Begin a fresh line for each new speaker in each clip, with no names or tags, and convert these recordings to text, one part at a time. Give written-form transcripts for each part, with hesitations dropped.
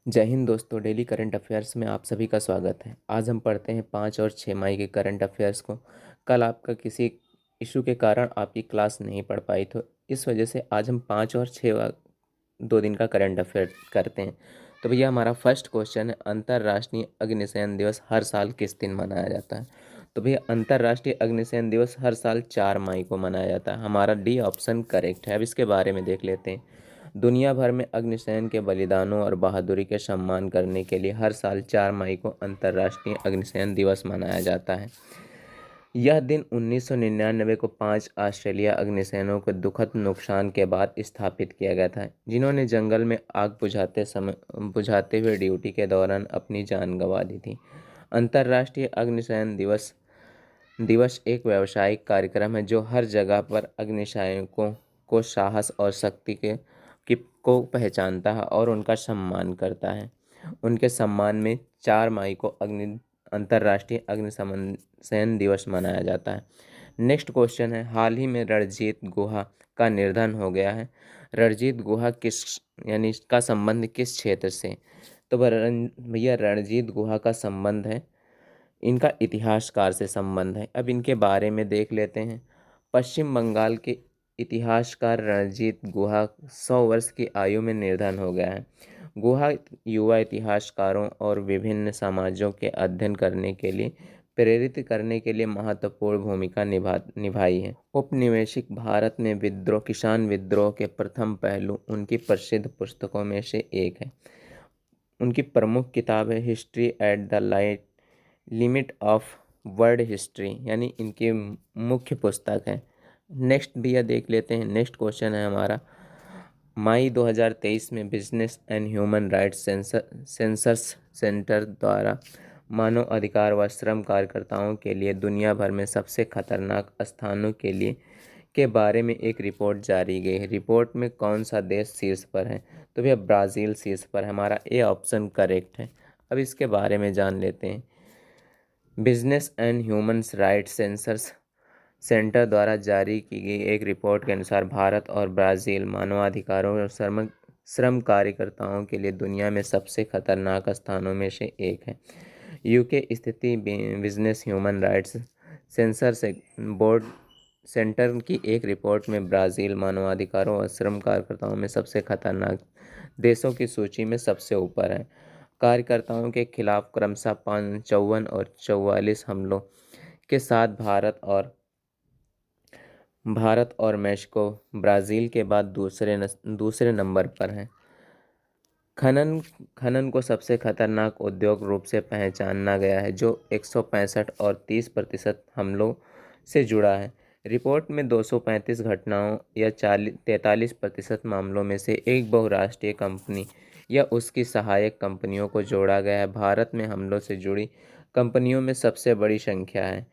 जय हिंद दोस्तों। Daily current affairs में आप सभी का स्वागत है। आज हम पढ़ते हैं 5 और 6 मई के करंट अफेयर्स को। कल आपका किसी इशू के कारण आपकी क्लास नहीं पढ़ पाई, तो इस वजह से आज हम 5 और 6 2 दिन का करंट अफेयर करते हैं। तो भैया हमारा फर्स्ट क्वेश्चन है, अंतर्राष्ट्रीय अग्निशयन दिवस हर साल किस दिन मनाया जाता है? तो भैया अंतर्राष्ट्रीय अग्निशयन दिवस हर साल 4 मई को मनाया जाता है। हमारा डी ऑप्शन करेक्ट है। अब इसके बारे में देख लेते हैं। दुनिया भर में अग्निशयन के बलिदानों और बहादुरी के सम्मान करने के लिए हर साल 4 मई को अंतर्राष्ट्रीय अग्निशयन दिवस मनाया जाता है। यह दिन 1999 को 5 ऑस्ट्रेलिया अग्निशयनों के दुखद नुकसान के बाद स्थापित किया गया था, जिन्होंने जंगल में आग बुझाते हुए ड्यूटी के दौरान अपनी जान गंवा दी थी। अंतर्राष्ट्रीय अग्निशयन दिवस दिवस एक व्यावसायिक कार्यक्रम है जो हर जगह पर अग्निशयनों को साहस और शक्ति को पहचानता है और उनका सम्मान करता है। उनके सम्मान में 4 मई को अंतर्राष्ट्रीय अग्निशमन दिवस मनाया जाता है। नेक्स्ट क्वेश्चन है, हाल ही में रणजीत गुहा का निधन हो गया है। रणजीत गुहा किस यानी इसका संबंध किस क्षेत्र से? तो भैया रणजीत गुहा का संबंध है, इनका इतिहासकार से संबंध है। अब इनके बारे में देख लेते हैं। पश्चिम बंगाल के इतिहासकार रणजीत गुहा 100 वर्ष की आयु में निधन हो गया है। गुहा युवा इतिहासकारों और विभिन्न समाजों के अध्ययन करने के लिए प्रेरित करने के लिए महत्वपूर्ण भूमिका निभाई है। औपनिवेशिक भारत में विद्रोह किसान विद्रोह के प्रथम पहलू उनकी प्रसिद्ध पुस्तकों में से एक है। उनकी प्रमुख किताब है history at the light limit of world history, यानी इनकी मुख्य पुस्तक है। नेक्स्ट भी यह देख लेते हैं। नेक्स्ट क्वेश्चन है हमारा, मई 2023 में business and human rights census centre द्वारा मानव अधिकार व श्रम कार्यकर्ताओं के लिए दुनिया भर में सबसे खतरनाक स्थानों के बारे में एक रिपोर्ट जारी गई है। रिपोर्ट में कौन सा देश शीर्ष पर है? तो भैया ब्राज़ील शीर्ष पर है। हमारा ए ऑप्शन करेक्ट है। अब इसके बारे में जान लेते हैं। Business and humans rights census centre द्वारा जारी की गई एक रिपोर्ट के अनुसार भारत और ब्राज़ील मानवाधिकारों और श्रम कार्यकर्ताओं के लिए दुनिया में सबसे खतरनाक स्थानों में से एक है। यूके स्थिति बिजनेस ह्यूमन राइट्स सेंसर से बोर्ड सेंटर की एक रिपोर्ट में ब्राज़ील मानवाधिकारों और श्रम कार्यकर्ताओं में सबसे खतरनाक देशों की सूची में सबसे ऊपर है। कार्यकर्ताओं के खिलाफ क्रमशः 54 और 44 हमलों के साथ भारत और मेक्सिको ब्राज़ील के बाद दूसरे नंबर पर हैं। खनन को सबसे खतरनाक उद्योग रूप से पहचाना गया है, जो 165 और 30% हमलों से जुड़ा है। रिपोर्ट में 235 घटनाओं या 43% मामलों में से एक बहुराष्ट्रीय कंपनी या उसकी सहायक कंपनियों को जोड़ा गया है। भारत में हमलों से जुड़ी कंपनियों में सबसे बड़ी संख्या है।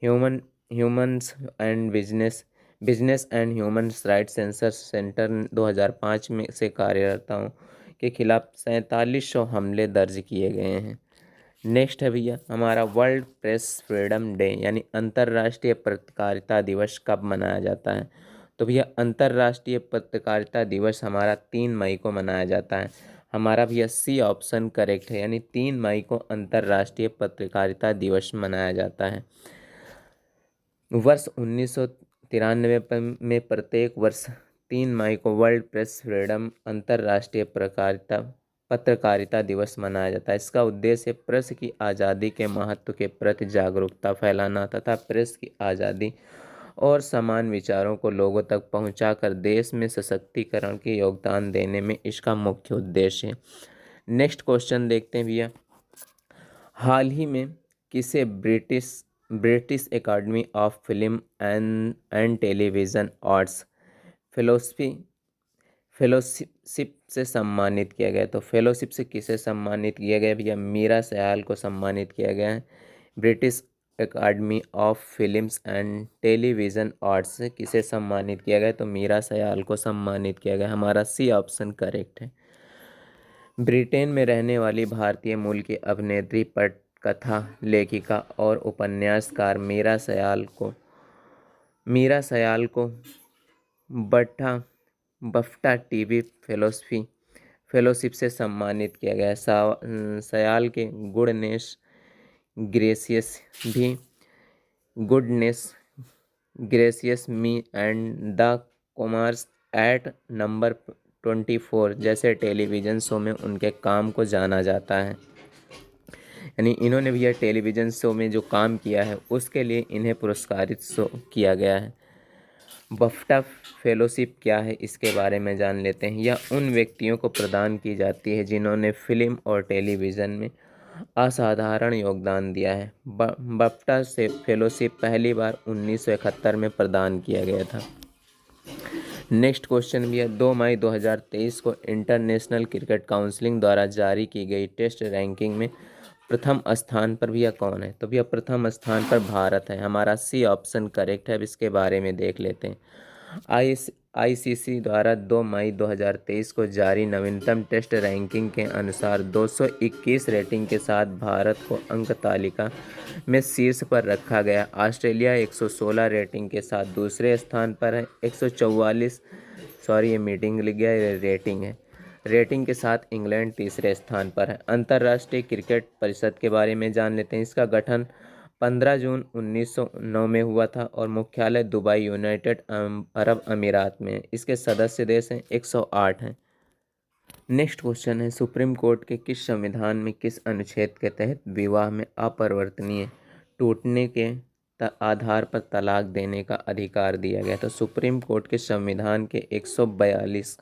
Humans and business and human rights census centre 2005 में से कार्यकर्ताओं के खिलाफ 4700 हमले दर्ज किए गए हैं। नेक्स्ट है भैया हमारा, वर्ल्ड प्रेस फ्रीडम डे यानी अंतर्राष्ट्रीय पत्रकारिता दिवस कब मनाया जाता है? तो भैया अंतर्राष्ट्रीय पत्रकारिता दिवस हमारा 3 मई को मनाया जाता है। हमारा भैया सी ऑप्शन करेक्ट है, यानी 3 मई को अंतर्राष्ट्रीय पत्रकारिता दिवस मनाया जाता है। वर्ष 1993 में प्रत्येक वर्ष 3 मई को वर्ल्ड प्रेस फ्रीडम अंतर्राष्ट्रीय पत्रकारिता दिवस मनाया जाता है। इसका उद्देश्य प्रेस की आज़ादी के महत्व के प्रति जागरूकता फैलाना तथा प्रेस की आज़ादी और समान विचारों को लोगों तक पहुंचाकर देश में सशक्तिकरण के योगदान देने में इसका मुख्य उद्देश्य है। नेक्स्ट क्वेश्चन देखते हैं भैया, हाल ही में किसे British academy of film and television arts fellowship से सम्मानित किया गया? तो फेलोशिप से किसे सम्मानित किया गया भैया? मीरा सयाल को सम्मानित किया गया है। British academy of films and television arts से किसे सम्मानित किया गया? तो मीरा सयाल को सम्मानित किया गया। हमारा सी ऑप्शन करेक्ट है। ब्रिटेन में रहने वाली भारतीय मूल की अभिनेत्री, पटकथा लेखिका और उपन्यासकार मीरा सयाल को बफ्टा टीवी फेलोशिप से सम्मानित किया गया है। सयाल के गुडनेस ग्रेसियस भी goodness gracious me and the commerce at number 24 जैसे टेलीविज़न शो में उनके काम को जाना जाता है। यानी इन्होंने भी यह टेलीविज़न शो में जो काम किया है उसके लिए इन्हें पुरस्कारित किया गया है। बफ्टा फेलोशिप क्या है इसके बारे में जान लेते हैं। यह उन व्यक्तियों को प्रदान की जाती है जिन्होंने फिल्म और टेलीविज़न में असाधारण योगदान दिया है। बफ्टा से फेलोशिप पहली बार 1971 में प्रदान किया गया था। नेक्स्ट क्वेश्चन भी है 2 मई 2023 को इंटरनेशनल क्रिकेट काउंसिल द्वारा जारी की गई टेस्ट रैंकिंग में प्रथम स्थान पर भैया कौन है? तो भैया प्रथम स्थान पर भारत है। हमारा सी ऑप्शन करेक्ट है। अब इसके बारे में देख लेते हैं। आईसीसी द्वारा 2 मई 2023 को जारी नवीनतम टेस्ट रैंकिंग के अनुसार 221 रेटिंग के साथ भारत को अंक तालिका में शीर्ष पर रखा गया। ऑस्ट्रेलिया 116 रेटिंग के साथ दूसरे स्थान पर है। 144 सॉरी ये मीटिंग लिख गया, ये रेटिंग है। रेटिंग के साथ इंग्लैंड तीसरे स्थान पर है। अंतर्राष्ट्रीय क्रिकेट परिषद के बारे में जान लेते हैं। इसका गठन 15 जून 1909 में हुआ था और मुख्यालय दुबई यूनाइटेड अरब अमीरात में है। इसके सदस्य देश हैं 108 हैं। नेक्स्ट क्वेश्चन है सुप्रीम कोर्ट के किस संविधान में किस अनुच्छेद के तहत विवाह में अपरिवर्तनीय टूटने के आधार पर तलाक देने का अधिकार दिया गया? तो सुप्रीम कोर्ट के संविधान के 142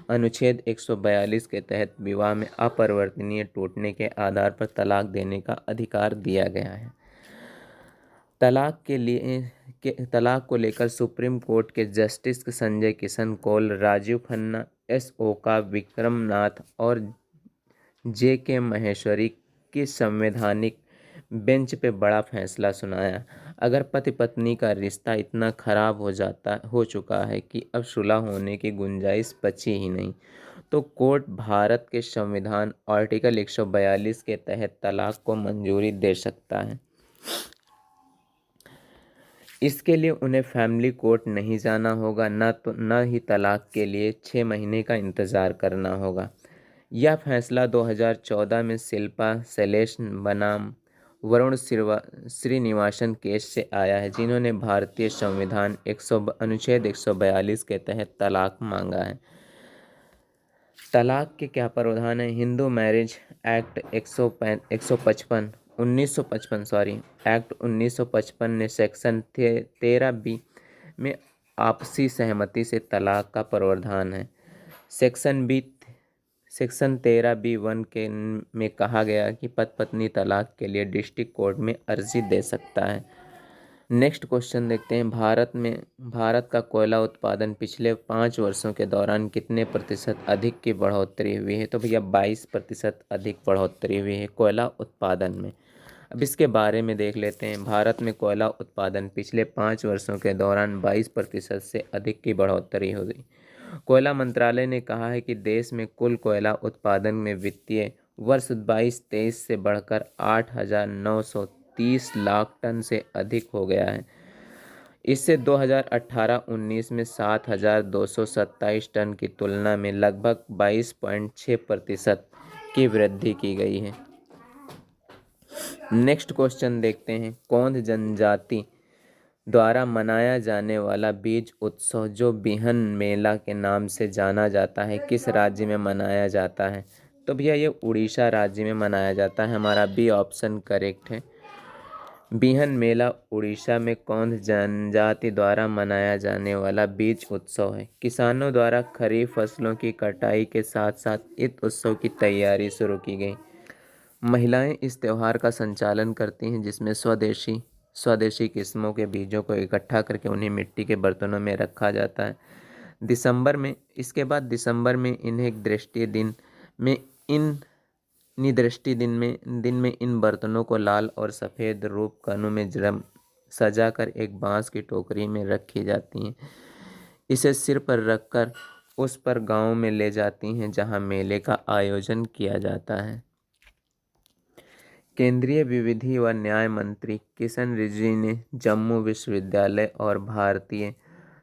अनुच्छेद 142 के तहत विवाह में अपरिवर्तनीय टूटने के आधार पर तलाक देने का अधिकार दिया गया है। तलाक को लेकर सुप्रीम कोर्ट के जस्टिस संजय किशन कौल, राजीव खन्ना, एस ओका विक्रमनाथ और जे के महेश्वरी की संवैधानिक बेंच पे बड़ा फैसला सुनाया। अगर पति पत्नी का रिश्ता इतना खराब हो चुका है कि अब सुलह होने की गुंजाइश बची ही नहीं, तो कोर्ट भारत के संविधान आर्टिकल 142 के तहत तलाक को मंजूरी दे सकता है। इसके लिए उन्हें फैमिली कोर्ट नहीं जाना होगा, न ही तलाक के लिए 6 महीने का इंतज़ार करना होगा। यह फैसला 2014 में शिल्पा शैलेश बनाम वरुण श्रीनिवासन केस से आया है, जिन्होंने भारतीय संविधान अनुच्छेद 142 के तहत तलाक मांगा है। तलाक के क्या प्रावधान है? हिंदू मैरिज एक्ट 1955 एक्ट 1955 ने सेक्शन 13B में आपसी सहमति से तलाक का प्रावधान है। सेक्शन 13B(1) में कहा गया कि पति पत्नी तलाक के लिए डिस्ट्रिक्ट कोर्ट में अर्जी दे सकता है। नेक्स्ट क्वेश्चन देखते हैं। भारत का कोयला उत्पादन पिछले 5 वर्षों के दौरान कितने प्रतिशत अधिक की बढ़ोतरी हुई है? तो भैया 22% अधिक बढ़ोतरी हुई है कोयला उत्पादन में। अब इसके बारे में देख लेते हैं। भारत में कोयला उत्पादन पिछले 5 वर्षों के दौरान 22% से अधिक की बढ़ोतरी हो गई। कोयला मंत्रालय ने कहा है कि देश में कुल कोयला उत्पादन में वित्तीय वर्ष 22-23 से बढ़कर 8,930 लाख टन से अधिक हो गया है। इससे 2018-19 में 7,227 टन की तुलना में लगभग 22.6% की वृद्धि की गई है। नेक्स्ट क्वेश्चन देखते हैं। कौंध जनजाति द्वारा मनाया जाने वाला बीज उत्सव जो बिहन मेला के नाम से जाना जाता है किस राज्य में मनाया जाता है? तो भैया ये उड़ीसा राज्य में मनाया जाता है। हमारा बी ऑप्शन करेक्ट है। बिहन मेला उड़ीसा में कौंध जनजाति द्वारा मनाया जाने वाला बीज उत्सव है। किसानों द्वारा खरीफ फसलों की कटाई के साथ साथ इस उत्सव की तैयारी शुरू की गई। महिलाएं इस त्यौहार का संचालन करती हैं, जिसमें स्वदेशी किस्मों के बीजों को इकट्ठा करके उन्हें मिट्टी के बर्तनों में रखा जाता है। दिसंबर में इन्हें दृष्टि दिन में इन बर्तनों को लाल और सफ़ेद रूप कणों में सजा कर एक बांस की टोकरी में रखी जाती हैं। इसे सिर पर रखकर उस पर गांव में ले जाती हैं, जहां मेले का आयोजन किया जाता है। केंद्रीय विधि व न्याय मंत्री किशन रिजिजू ने जम्मू विश्वविद्यालय और भारतीय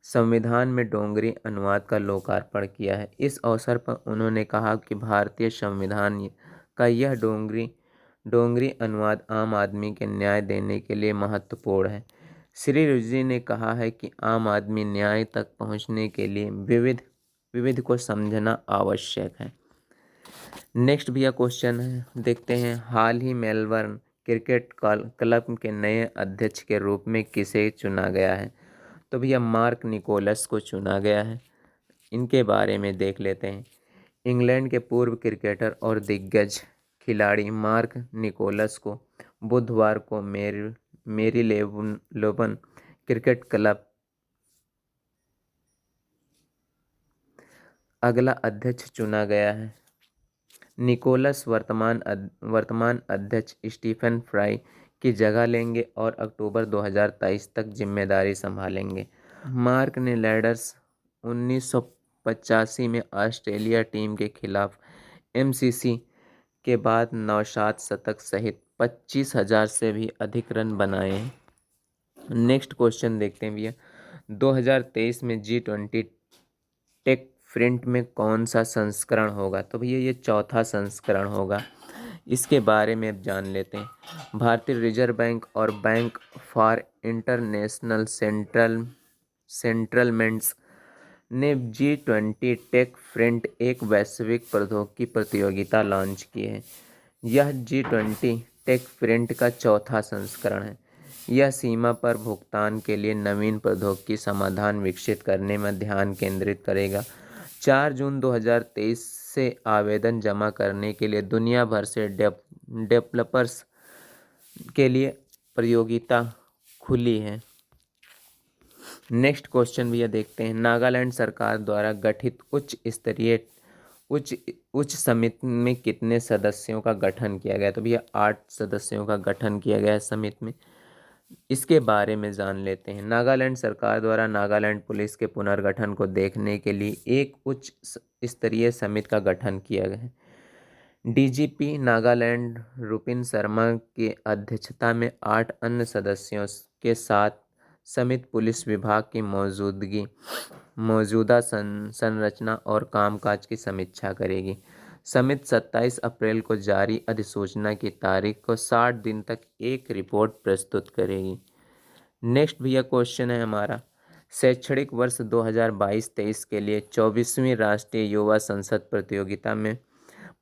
संविधान में डोगरी अनुवाद का लोकार्पण किया है। इस अवसर पर उन्होंने कहा कि भारतीय संविधान का यह डोगरी अनुवाद आम आदमी के न्याय देने के लिए महत्वपूर्ण है। श्री रिजिजू ने कहा है कि आम आदमी न्याय तक पहुंचने के लिए विविध को समझना आवश्यक है। नेक्स्ट भैया क्वेश्चन है, देखते हैं। हाल ही मेलबर्न क्रिकेट क्लब के नए अध्यक्ष के रूप में किसे चुना गया है? तो भैया मार्क निकोलस को चुना गया है। इनके बारे में देख लेते हैं। इंग्लैंड के पूर्व क्रिकेटर और दिग्गज खिलाड़ी मार्क निकोलस को बुधवार को मेरीलेबोन क्रिकेट क्लब अगला अध्यक्ष चुना गया है। निकोलस वर्तमान अध्यक्ष स्टीफन फ्राई की जगह लेंगे और अक्टूबर 2023 तक जिम्मेदारी संभालेंगे। मार्क ने लैडर्स 1985 में ऑस्ट्रेलिया टीम के खिलाफ एमसीसी के बाद 9 शतक सहित 25,000 से भी अधिक रन बनाए हैं। नेक्स्ट क्वेश्चन देखते हैं भैया। 2023 में G20 टेक फ्रंट में कौन सा संस्करण होगा? तो भैया ये चौथा संस्करण होगा। इसके बारे में अब जान लेते हैं। भारतीय रिजर्व बैंक और बैंक फॉर इंटरनेशनल सेटलमेंट्स ने G20 टेक फ्रंट एक वैश्विक प्रौद्योगिकी प्रतियोगिता लॉन्च की है। यह G20 टेक फ्रंट का चौथा संस्करण है। यह सीमा पर भुगतान के लिए नवीन प्रौद्योगिकी समाधान विकसित करने में ध्यान केंद्रित करेगा। 4 जून 2023 से आवेदन जमा करने के लिए दुनिया भर से डेवलपर्स के लिए प्रतियोगिता खुली है। नेक्स्ट क्वेश्चन भैया देखते हैं। नागालैंड सरकार द्वारा गठित उच्च समिति में कितने सदस्यों का गठन किया गया? तो भैया 8 सदस्यों का गठन किया गया है समिति में। इसके बारे में जान लेते हैं। नागालैंड सरकार द्वारा नागालैंड पुलिस के पुनर्गठन को देखने के लिए एक उच्च स्तरीय समिति का गठन किया गया है। डीजीपी नागालैंड रुपिन शर्मा की अध्यक्षता में 8 अन्य सदस्यों के साथ समिति पुलिस विभाग की मौजूदा संरचना और कामकाज की समीक्षा करेगी। समिति 27 अप्रैल को जारी अधिसूचना की तारीख को 60 दिन तक एक रिपोर्ट प्रस्तुत करेगी। नेक्स्ट भैया क्वेश्चन है हमारा। शैक्षणिक वर्ष 2022-23 के लिए 24वीं राष्ट्रीय युवा संसद प्रतियोगिता में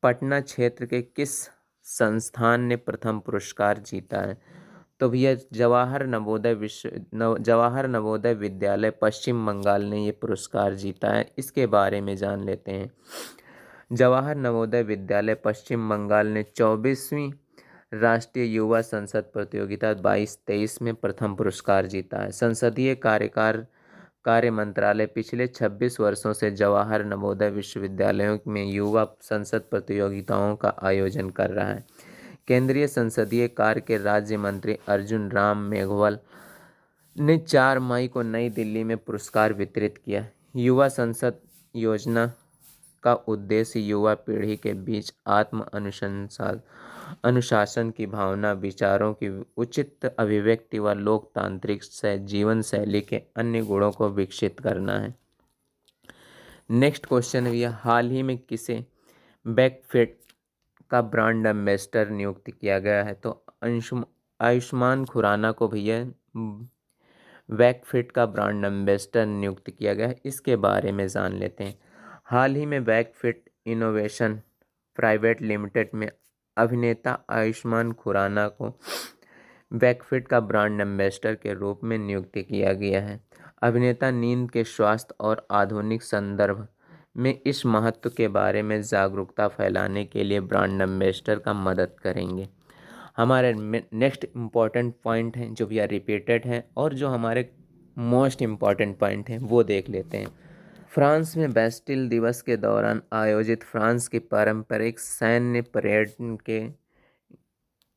पटना क्षेत्र के किस संस्थान ने प्रथम पुरस्कार जीता है? तो भैया जवाहर नवोदय विद्यालय पश्चिम बंगाल ने ये पुरस्कार जीता है। इसके बारे में जान लेते हैं। जवाहर नवोदय विद्यालय पश्चिम बंगाल ने 24वीं राष्ट्रीय युवा संसद प्रतियोगिता 22-23 में प्रथम पुरस्कार जीता है। संसदीय कार्य मंत्रालय पिछले 26 वर्षों से जवाहर नवोदय विश्वविद्यालयों में युवा संसद प्रतियोगिताओं का आयोजन कर रहा है। केंद्रीय संसदीय कार्य के राज्य मंत्री अर्जुन राम मेघवाल ने 4 मई को नई दिल्ली में पुरस्कार वितरित किया। युवा संसद योजना का उद्देश्य युवा पीढ़ी के बीच अनुशासन की भावना, विचारों की उचित अभिव्यक्ति व लोकतांत्रिक जीवन शैली के अन्य गुणों को विकसित करना है। नेक्स्ट क्वेश्चन है भैया। हाल ही में किसे बैकफिट का ब्रांड एम्बेसडर नियुक्त किया गया है? तो आयुष्मान खुराना को भैया बैकफिट का ब्रांड एम्बेसडर नियुक्त किया गया है। इसके बारे में जान लेते हैं। हाल ही में बैकफिट इनोवेशन प्राइवेट लिमिटेड में अभिनेता आयुष्मान खुराना को बैकफिट का ब्रांड एम्बेसडर के रूप में नियुक्त किया गया है। अभिनेता नींद के स्वास्थ्य और आधुनिक संदर्भ में इस महत्व के बारे में जागरूकता फैलाने के लिए ब्रांड एम्बेसडर का मदद करेंगे। हमारे नेक्स्ट इम्पॉर्टेंट पॉइंट हैं जो भी रिपीटेड हैं और जो हमारे मोस्ट इम्पॉर्टेंट पॉइंट हैं वो देख लेते हैं। फ्रांस में बेस्टिल दिवस के दौरान आयोजित फ्रांस की पारंपरिक सैन्य परेड के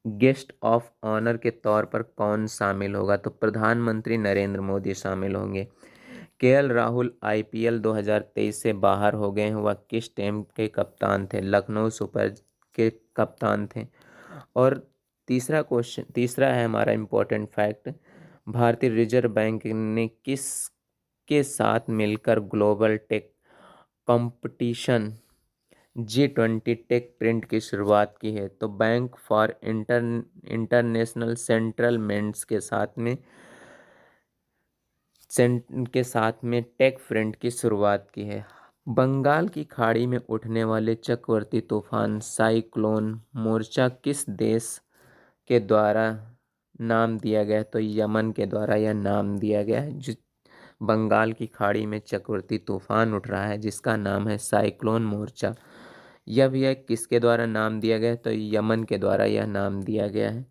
गेस्ट ऑफ ऑनर के तौर पर कौन शामिल होगा? तो प्रधानमंत्री नरेंद्र मोदी शामिल होंगे। केएल राहुल आईपीएल 2023 से बाहर हो गए हैं। वह किस टीम के कप्तान थे? लखनऊ सुपर के कप्तान थे। और तीसरा है हमारा इम्पोर्टेंट फैक्ट। भारतीय रिजर्व बैंक ने के साथ मिलकर global tech competition G20 tech sprint की शुरुआत की है? तो बैंक फॉर इंटरनेशनल सेटलमेंट्स के साथ में टेक फ्रंट की शुरुआत की है। बंगाल की खाड़ी में उठने वाले चक्रवाती तूफान साइक्लोन मोर्चा किस देश के द्वारा नाम दिया गया है? तो यमन के द्वारा यह नाम दिया गया है। जो बंगाल की खाड़ी में चक्रवाती तूफान उठ रहा है जिसका नाम है साइक्लोन मोर्चा, यह भी है किसके द्वारा नाम दिया गया है? तो यमन के द्वारा यह नाम दिया गया है।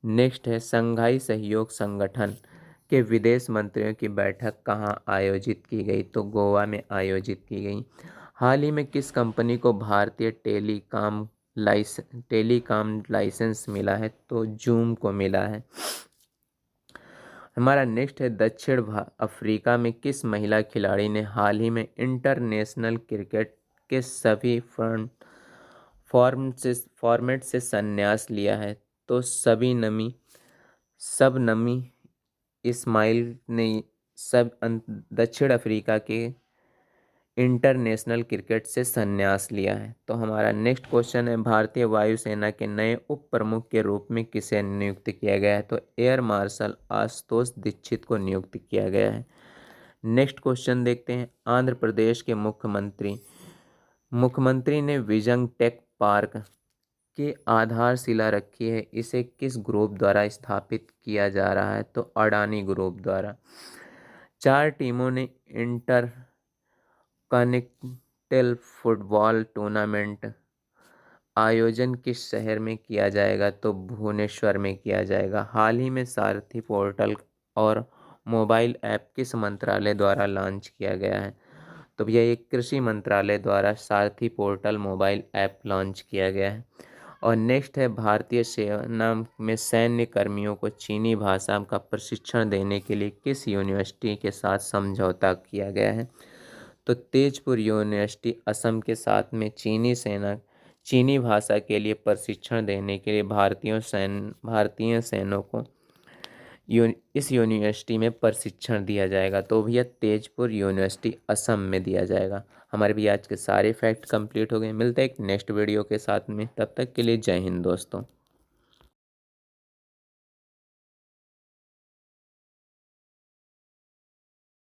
नेक्स्ट है संघाई सहयोग संगठन के विदेश मंत्रियों की बैठक कहाँ आयोजित की गई? तो गोवा में आयोजित की गई। हाल ही में किस कंपनी को भारतीय टेलीकॉम लाइसेंस मिला है? तो जूम को मिला है। हमारा नेक्स्ट है दक्षिण अफ्रीका में किस महिला खिलाड़ी ने हाल ही में इंटरनेशनल क्रिकेट के सभी फॉर्मेट से संन्यास लिया है? तो सबनमी इस्माइल ने दक्षिण अफ्रीका के इंटरनेशनल क्रिकेट से संन्यास लिया है। तो हमारा नेक्स्ट क्वेश्चन है भारतीय वायुसेना के नए उप प्रमुख के रूप में किसे नियुक्त किया गया है? तो एयर मार्शल आशुतोष दीक्षित को नियुक्त किया गया है। नेक्स्ट क्वेश्चन देखते हैं आंध्र प्रदेश के मुख्यमंत्री ने विजन टेक पार्क की आधारशिला रखी है, इसे किस ग्रुप द्वारा स्थापित किया जा रहा है? तो अडानी ग्रुप द्वारा। 4 टीमों ने इंटर कॉन्टिनेंटल फुटबॉल टूर्नामेंट आयोजन किस शहर में किया जाएगा? तो भुवनेश्वर में किया जाएगा। हाल ही में सारथी पोर्टल और मोबाइल ऐप किस मंत्रालय द्वारा लॉन्च किया गया है? तो भैया ये कृषि मंत्रालय द्वारा सारथी पोर्टल मोबाइल ऐप लॉन्च किया गया है। और नेक्स्ट है भारतीय सेना में सैन्य कर्मियों को चीनी भाषा का प्रशिक्षण देने के लिए किस यूनिवर्सिटी के साथ समझौता किया गया है? तो तेजपुर यूनिवर्सिटी असम के साथ में चीनी भाषा के लिए प्रशिक्षण देने के लिए भारतीय सैनिकों को इस यूनिवर्सिटी में प्रशिक्षण दिया जाएगा। तो भैया तेजपुर यूनिवर्सिटी असम में दिया जाएगा। हमारे भी आज के सारे फैक्ट कंप्लीट हो गए। मिलते हैं एक नेक्स्ट वीडियो के साथ में, तब तक के लिए जय हिंद दोस्तों।